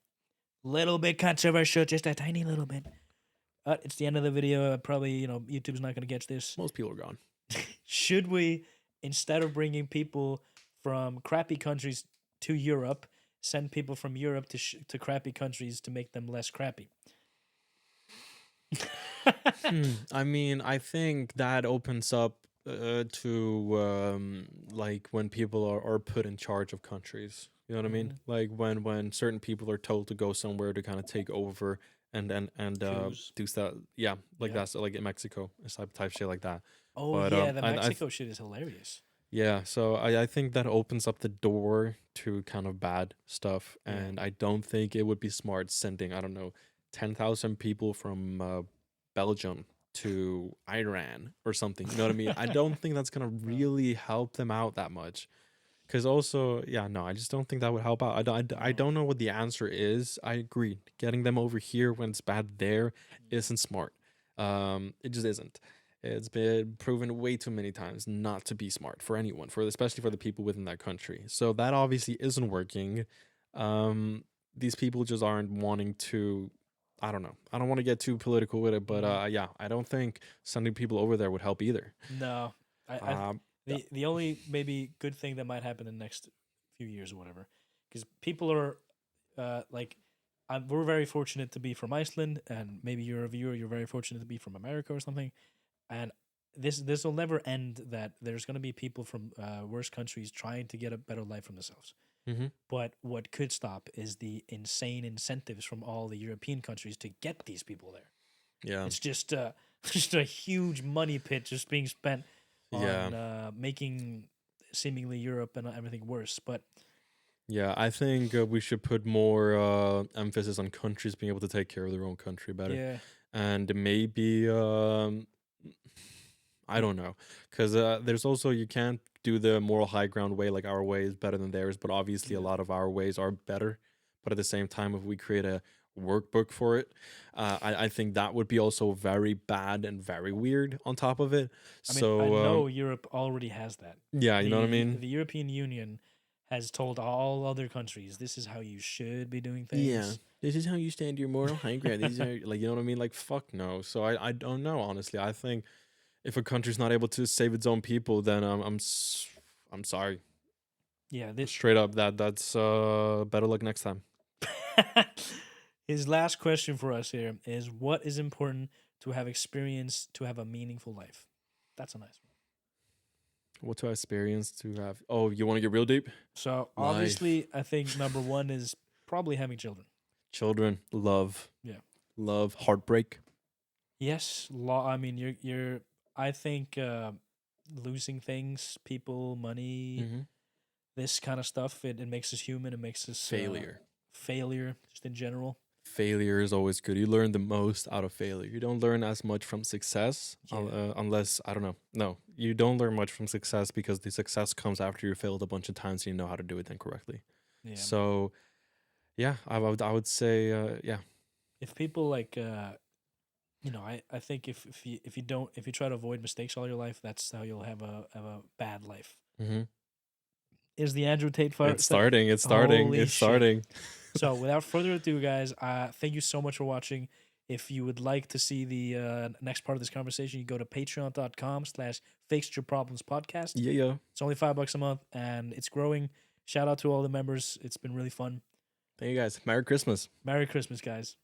Little bit controversial, just a tiny little bit. It's the end of the video. Probably, YouTube's not going to catch this. Most people are gone. Should we, instead of bringing people from crappy countries to Europe, send people from Europe to crappy countries to make them less crappy? I mean, I think that opens up to like when people are put in charge of countries. You know what I mean? Mhm. Like when certain people are told to go somewhere to kind of take over and Coups. do stuff. Yeah, like Yeah. that. So like in Mexico, it's type shit like that. Oh But yeah, the I Mexico shit is hilarious. yeah, so I think that opens up the door to kind of bad stuff, Yeah. and I don't think it would be smart sending, I don't know, 10,000 people from Belgium to Iran or something. You know what I mean? I don't think that's gonna really help them out that much. Because also, yeah, no, I just don't think that would help out. I No. don't know what the answer is. I agree. Getting them over here when it's bad there isn't smart. It just isn't. It's been proven way too many times not to be smart for anyone, for especially for the people within that country. So that obviously isn't working. These people just aren't wanting to. I don't know. I don't want to get too political with it, but yeah, I don't think sending people over there would help either. No, Um, the only maybe good thing that might happen in the next few years or whatever, because people are like, we're very fortunate to be from Iceland, and maybe you're a viewer, you're very fortunate to be from America or something, and this will never end. That there's going to be people from worse countries trying to get a better life for themselves. mhm. But what could stop is the insane incentives from all the European countries to get these people there. Yeah. It's just just a huge money pit just being spent Yeah. on making seemingly Europe and everything worse. But Yeah, I think we should put more emphasis on countries being able to take care of their own country better. yeah, And maybe, I don't know. Because there's also, you can't do the moral high ground way, like our way is better than theirs. But obviously, a Yeah. lot of our ways are better. But at the same time, if we create a workbook for it, I think that would be also very bad and very weird on top of it. I mean, I So, know Europe already has that. yeah, you know what I mean? The European Union has told all other countries this is how you should be doing Yeah. things. This is how you stand your moral high ground. These are like, you know what I mean? Like, fuck no. So I don't know, honestly. I think if a country's not able to save its own people, then I'm sorry. Yeah, this Straight up, that's better luck next time. his last question for us here is, what is important to have experience to have a meaningful life? That's a nice one. What to experience to have? Oh, you want to get real deep? So Life. obviously, I think number one is probably having children. Children, love. Yeah. Love, heartbreak. Yes, law. I mean, you're. I think losing things, people, money, Mm-hmm. this kind of stuff. It makes us human. It makes us Failure. failure, just in general. Failure is always good. You learn the most out of failure. You don't learn as much from success Yeah. unless, I don't know. No, you don't learn much from success because the success comes after you failed a bunch of times and you know how to do it then correctly. Yeah. So, yeah, I would say, yeah. If people like You know, I think if you try to avoid mistakes all your life, that's how you'll have a bad life. Hmm. Is the Andrew Tate fire? It's starting. It's starting. Holy It's shit. starting. So without further ado, guys, thank you so much for watching. If you would like to see the next part of this conversation, you go to patreon.com/fakesyourproblemspodcast. Yeah, yeah. It's only $5 a month and it's growing. Shout out to all the members. It's been really fun. Thank you guys. Merry Christmas. Merry Christmas, guys.